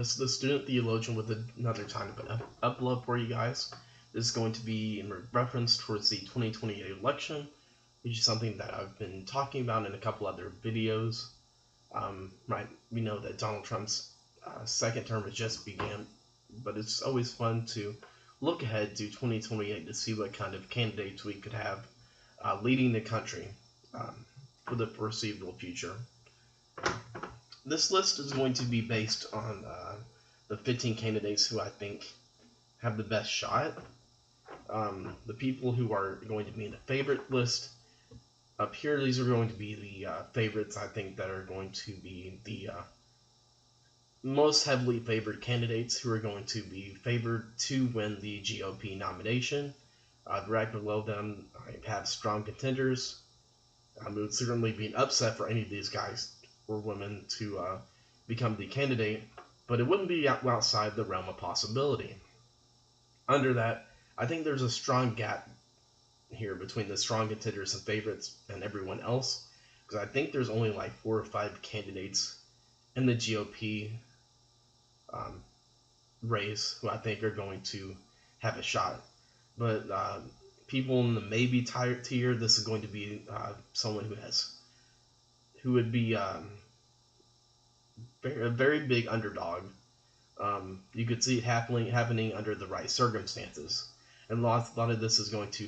this is the student theologian with another time to upload for you guys. This is going to be in reference towards the 2028 election, which is something that I've been talking about in a couple other videos. Right, we know that Donald Trump's second term has just began, but it's always fun to look ahead to 2028 to see what kind of candidates we could have leading the country for the foreseeable future. This list is going to be based on the 15 candidates who I think have the best shot. The people who are going to be in the favorite list up here, these are going to be the favorites I think that are going to be the most heavily favored candidates who are going to be favored to win the GOP nomination. Right below them, I have strong contenders. It would certainly be an upset for any of these guys or women to become the candidate, but it wouldn't be outside the realm of possibility. Under that, I think there's a strong gap here between the strong contenders and favorites and everyone else, because I think there's only like 4 or 5 candidates in the GOP race who I think are going to have a shot. But people in the maybe tier, this is going to be someone who would be a very big underdog. You could see it happening under the right circumstances. And a lot of this is going to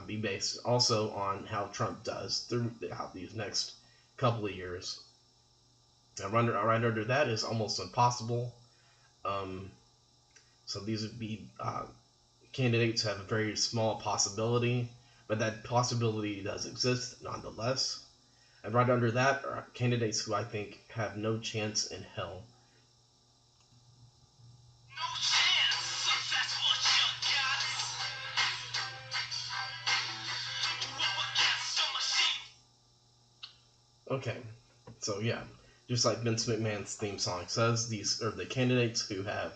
be based also on how Trump does throughout these next couple of years. And right under that is almost impossible. So these would be candidates who have a very small possibility, but that possibility does exist nonetheless. And right under that are candidates who I think have no chance in hell. Okay, so yeah, just like Vince McMahon's theme song says, these are the candidates who have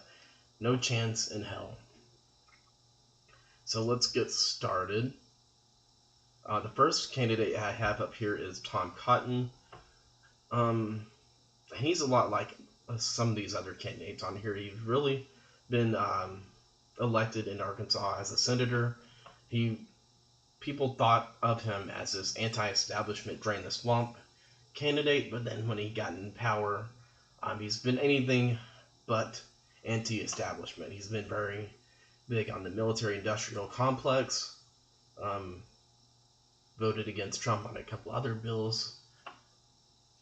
no chance in hell. So let's get started. The first candidate I have up here is Tom Cotton. He's a lot like some of these other candidates on here. He's really been elected in Arkansas as a senator. People thought of him as this anti-establishment, drain the swamp candidate, but then when he got in power, he's been anything but anti-establishment. He's been very big on the military-industrial complex, voted against Trump on a couple other bills,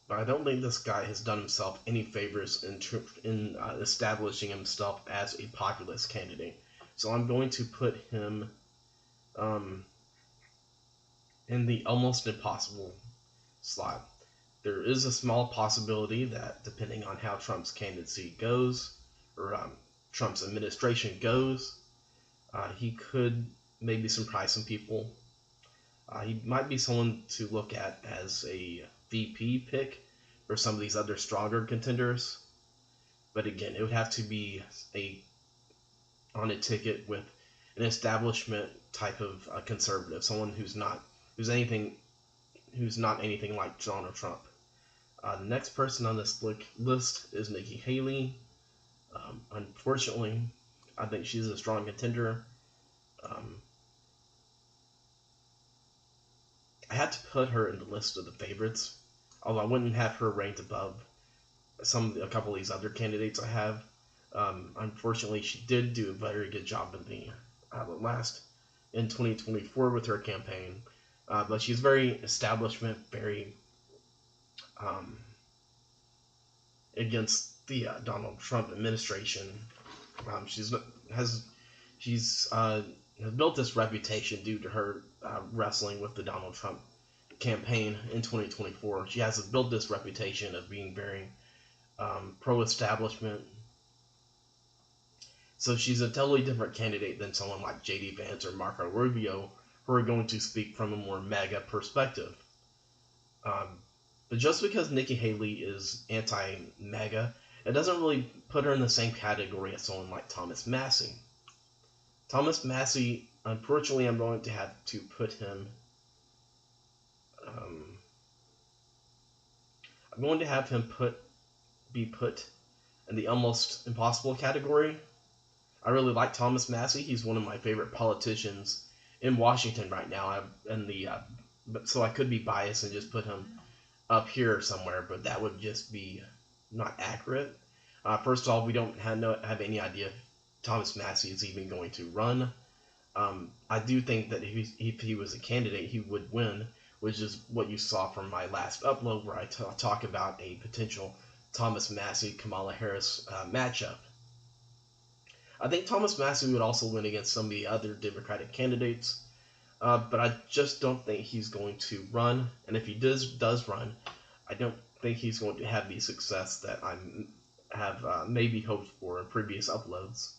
but I don't think this guy has done himself any favors in establishing himself as a populist candidate. So I'm going to put him in the almost impossible slot. There is a small possibility that depending on how Trump's candidacy goes, or Trump's administration goes, he could maybe surprise some people. He might be someone to look at as a VP pick for some of these other stronger contenders. But again, it would have to be on a ticket with an establishment type of conservative, someone who's not anything like Donald Trump. The next person on this list is Nikki Haley. Unfortunately, I think she's a strong contender. I had to put her in the list of the favorites, although I wouldn't have her ranked above a couple of these other candidates I have. Unfortunately, she did do a very good job in 2024 with her campaign, but she's very establishment, very against the Donald Trump administration. She's built this reputation due to her wrestling with the Donald Trump campaign in 2024. She has built this reputation of being very pro-establishment. So she's a totally different candidate than someone like J.D. Vance or Marco Rubio, who are going to speak from a more MAGA perspective. But just because Nikki Haley is anti-MAGA, it doesn't really put her in the same category as someone like Thomas Massie. Thomas Massie, unfortunately, I'm going to have to put him. I'm going to have him be put In the almost impossible category, I really like Thomas Massie. He's one of my favorite politicians in Washington right now. So I could be biased and just put him up here somewhere, but that would just be not accurate. First of all, we don't have any idea if Thomas Massie is even going to run. I do think that if he was a candidate, he would win, which is what you saw from my last upload where I talk about a potential Thomas Massie-Kamala Harris matchup. I think Thomas Massie would also win against some of the other Democratic candidates, but I just don't think he's going to run. And if he does run, I don't think he's going to have the success that I have maybe hoped for in previous uploads.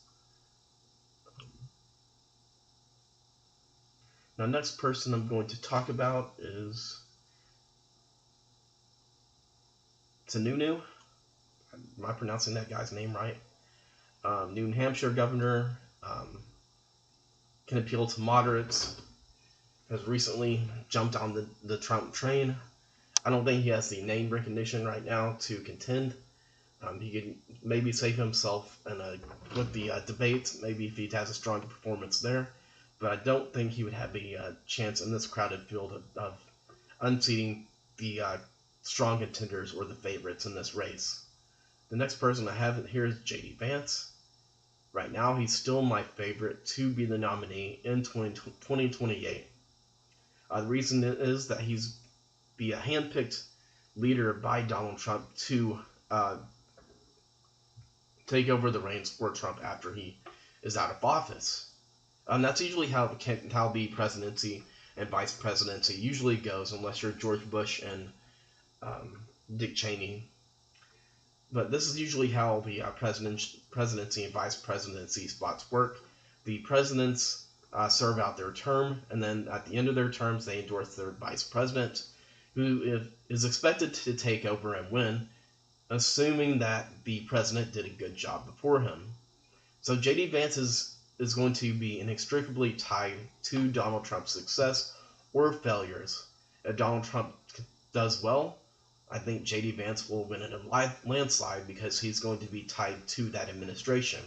Now, next person I'm going to talk about is Sununu. Am I pronouncing that guy's name right? New Hampshire governor, can appeal to moderates, has recently jumped on the Trump train. I don't think he has the name recognition right now to contend. He could maybe save himself with the debates, maybe if he has a strong performance there. But I don't think he would have a chance in this crowded field of unseating the strong contenders or the favorites in this race. The next person I have here is J.D. Vance. Right now, he's still my favorite to be the nominee in 2028. The reason is that he's be a handpicked leader by Donald Trump to take over the reins for Trump after he is out of office. That's usually how the presidency and vice presidency usually goes, unless you're George Bush and Dick Cheney. But this is usually how the presidency and vice presidency spots work. The presidents serve out their term, and then at the end of their terms, they endorse their vice president, who is expected to take over and win, assuming that the president did a good job before him. So J.D. Vance is going to be inextricably tied to Donald Trump's success or failures. If Donald Trump does well, I think J.D. Vance will win in a landslide because he's going to be tied to that administration.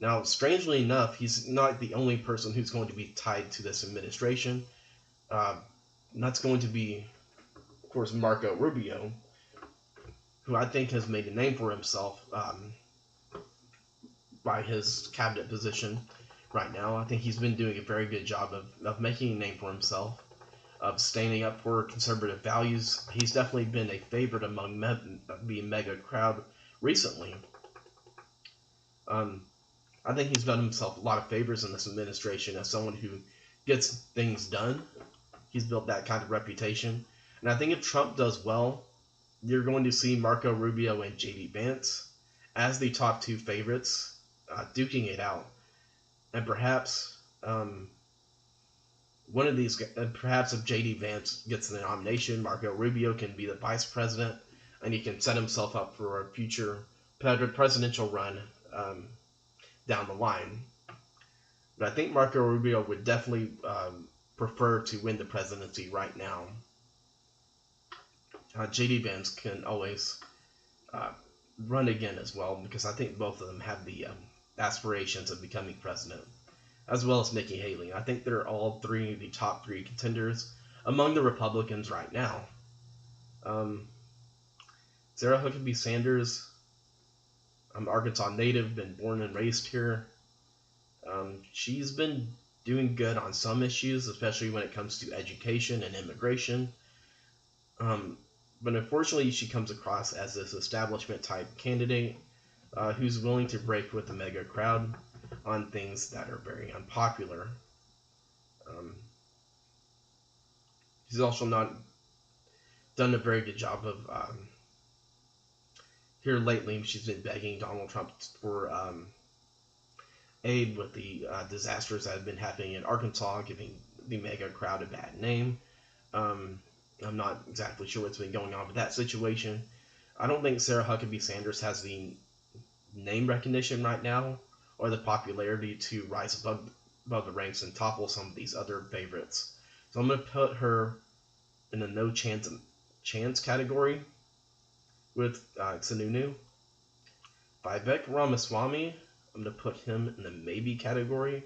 Now, strangely enough, he's not the only person who's going to be tied to this administration. That's going to be, of course, Marco Rubio, who I think has made a name for himself by his cabinet position right now. I think he's been doing a very good job of making a name for himself, of standing up for conservative values. He's definitely been a favorite among the mega crowd recently. I think he's done himself a lot of favors in this administration as someone who gets things done. He's built that kind of reputation. And I think if Trump does well, you're going to see Marco Rubio and J.D. Vance as the top two favorites, duking it out. And perhaps one of these, perhaps if J.D. Vance gets the nomination, Marco Rubio can be the vice president, and he can set himself up for a future presidential run down the line. But I think Marco Rubio would definitely prefer to win the presidency right now. J.D. Vance can always run again as well, because I think both of them have the aspirations of becoming president, as well as Nikki Haley. I think they're all three the top three contenders among the Republicans right now. Sarah Huckabee Sanders, I'm Arkansas native, been born and raised here. She's been doing good on some issues, especially when it comes to education and immigration. But unfortunately, she comes across as this establishment type candidate who's willing to break with the mega crowd on things that are very unpopular. She's also not done a very good job of here lately. She's been begging Donald Trump for aid with the disasters that have been happening in Arkansas, giving the mega crowd a bad name. I'm not exactly sure what's been going on with that situation. I don't think Sarah Huckabee Sanders has the name recognition right now or the popularity to rise above the ranks and topple some of these other favorites. So I'm going to put her in the no chance category with Sununu. Vivek Ramaswamy, I'm going to put him in the maybe category.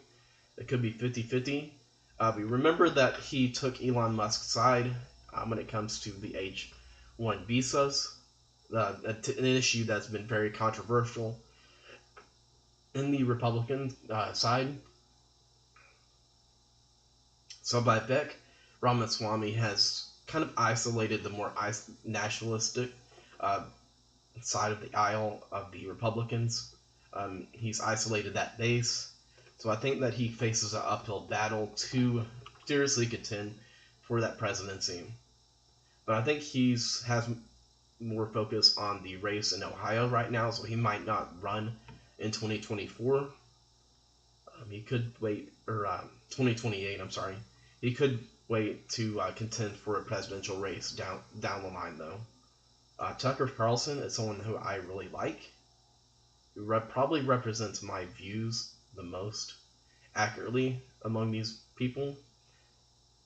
It could be 50-50. We remember that he took Elon Musk's side when it comes to the H-1 visas, an issue that's been very controversial in the Republican side. So Vivek Ramaswamy has kind of isolated the more nationalistic side of the aisle of the Republicans. He's isolated that base. So I think that he faces an uphill battle to seriously contend for that presidency. But I think has more focus on the race in Ohio right now, so he might not run in 2024. He could wait, or 2028, I'm sorry. He could wait to contend for a presidential race down the line, though. Tucker Carlson is someone who I really like, who probably represents my views the most accurately among these people,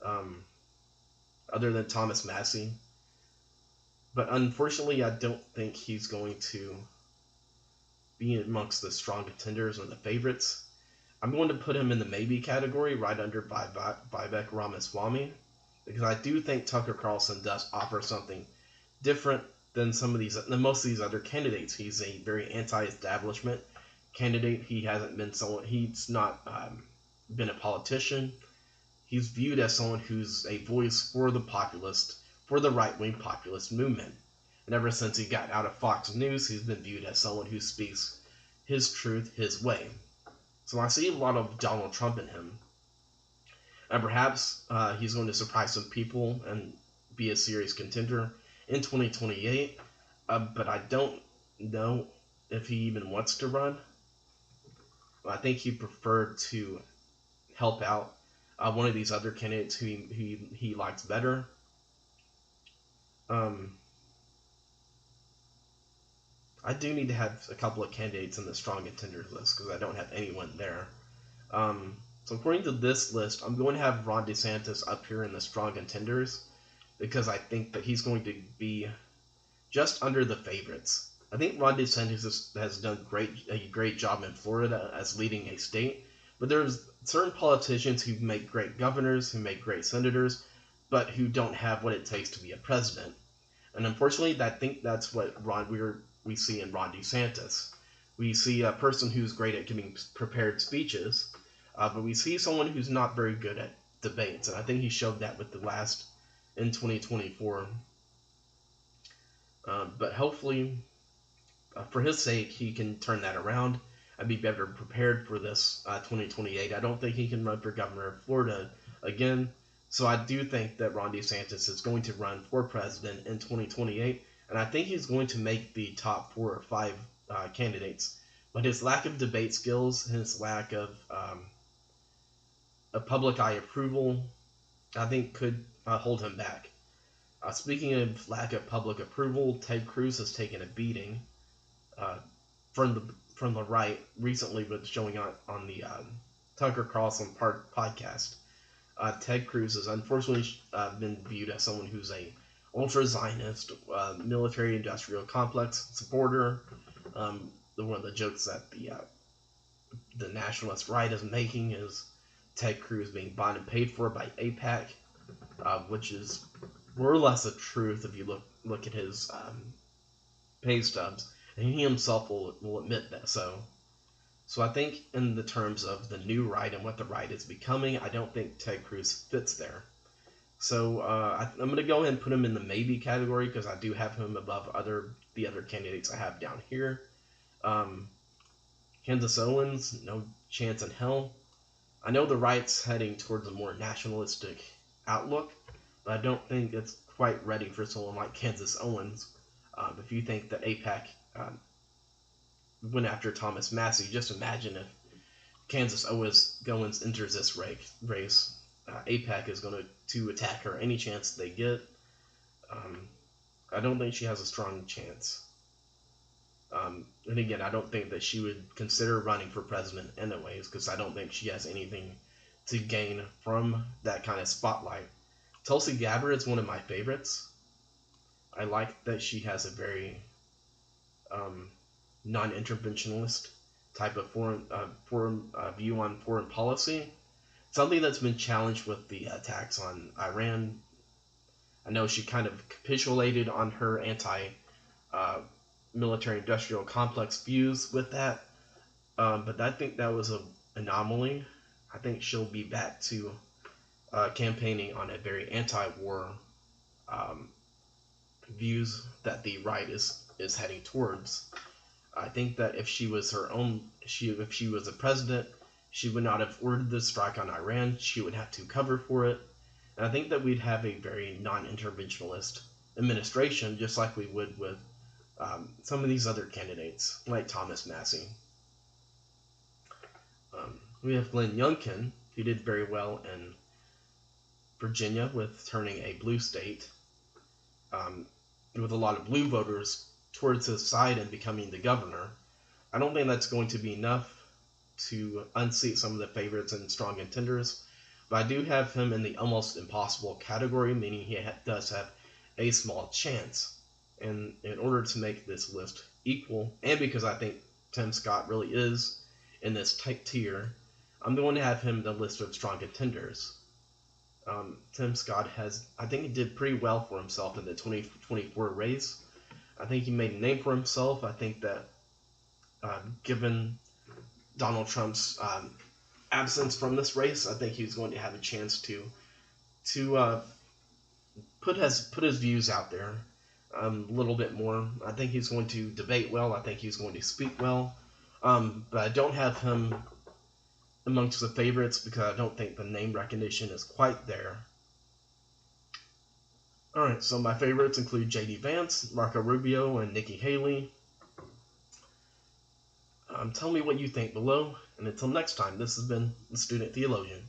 other than Thomas Massie. But unfortunately, I don't think he's going to be amongst the strong contenders or the favorites. I'm going to put him in the maybe category, right under Vivek Ramaswamy, because I do think Tucker Carlson does offer something different than most of these other candidates. He's a very anti-establishment candidate. He's not been a politician. He's viewed as someone who's a voice for the right-wing populist movement. And ever since he got out of Fox News, he's been viewed as someone who speaks his truth his way. So I see a lot of Donald Trump in him. And perhaps he's going to surprise some people and be a serious contender in 2028. But I don't know if he even wants to run. I think he preferred to help out one of these other candidates who he likes better. I do need to have a couple of candidates in the strong contenders list because I don't have anyone there. So according to this list, I'm going to have Ron DeSantis up here in the strong contenders because I think that he's going to be just under the favorites. I think Ron DeSantis has done a great job in Florida as leading a state, but there's certain politicians who make great governors, who make great senators, but who don't have what it takes to be a president. And unfortunately, I think that's what we see in Ron DeSantis. We see a person who's great at giving prepared speeches, but we see someone who's not very good at debates, and I think he showed that with the last in 2024. But hopefully, for his sake, he can turn that around and be better prepared for this 2028. I don't think he can run for governor of Florida again, so I do think that Ron DeSantis is going to run for president in 2028, and I think he's going to make the top 4 or 5 candidates. But his lack of debate skills, his lack of a public eye approval, I think could hold him back. Speaking of lack of public approval, Ted Cruz has taken a beating from the right recently, with showing on the Tucker Carlson podcast. Ted Cruz has unfortunately been viewed as someone who's a ultra-Zionist, military-industrial complex supporter. One of the jokes that the nationalist right is making is Ted Cruz being bought and paid for by AIPAC, which is more or less the truth if you look at his pay stubs, and he himself will admit that. So I think in the terms of the new right and what the right is becoming, I don't think Ted Cruz fits there. So I'm going to go ahead and put him in the maybe category because I do have him above the other candidates I have down here. Candace Owens, no chance in hell. I know the right's heading towards a more nationalistic outlook, but I don't think it's quite ready for someone like Candace Owens. If you think that AIPAC went after Thomas Massie, just imagine if Candace Owens enters this race. AIPAC is going to attack her any chance they get. I don't think she has a strong chance. And again, I don't think that she would consider running for president anyways, because I don't think she has anything to gain from that kind of spotlight. Tulsi Gabbard is one of my favorites. I like that she has a very non-interventionist type of foreign view on foreign policy. Something that's been challenged with the attacks on Iran. I know she kind of capitulated on her anti-military industrial complex views with that, but I think that was an anomaly. I think she'll be back to campaigning on a very anti-war views that the right is heading towards. I think that if she was if she was a president, she would not have ordered the strike on Iran. She would have to cover for it. And I think that we'd have a very non-interventionist administration, just like we would with some of these other candidates, like Thomas Massie. We have Glenn Youngkin, who did very well in Virginia with turning a blue state, with a lot of blue voters towards his side and becoming the governor. I don't think that's going to be enough to unseat some of the favorites and strong contenders, but I do have him in the almost impossible category, meaning he does have a small chance. And in order to make this list equal, and because I think Tim Scott really is in this type tier, I'm going to have him in the list of strong contenders. Tim Scott I think he did pretty well for himself in the 2024 race. I think he made a name for himself. I think that given Donald Trump's absence from this race, I think he's going to have a chance to put his views out there a little bit more. I think he's going to debate well. I think he's going to speak well. But I don't have him amongst the favorites because I don't think the name recognition is quite there. Alright, so my favorites include J.D. Vance, Marco Rubio, and Nikki Haley. Tell me what you think below, and until next time, this has been The Student Theologian.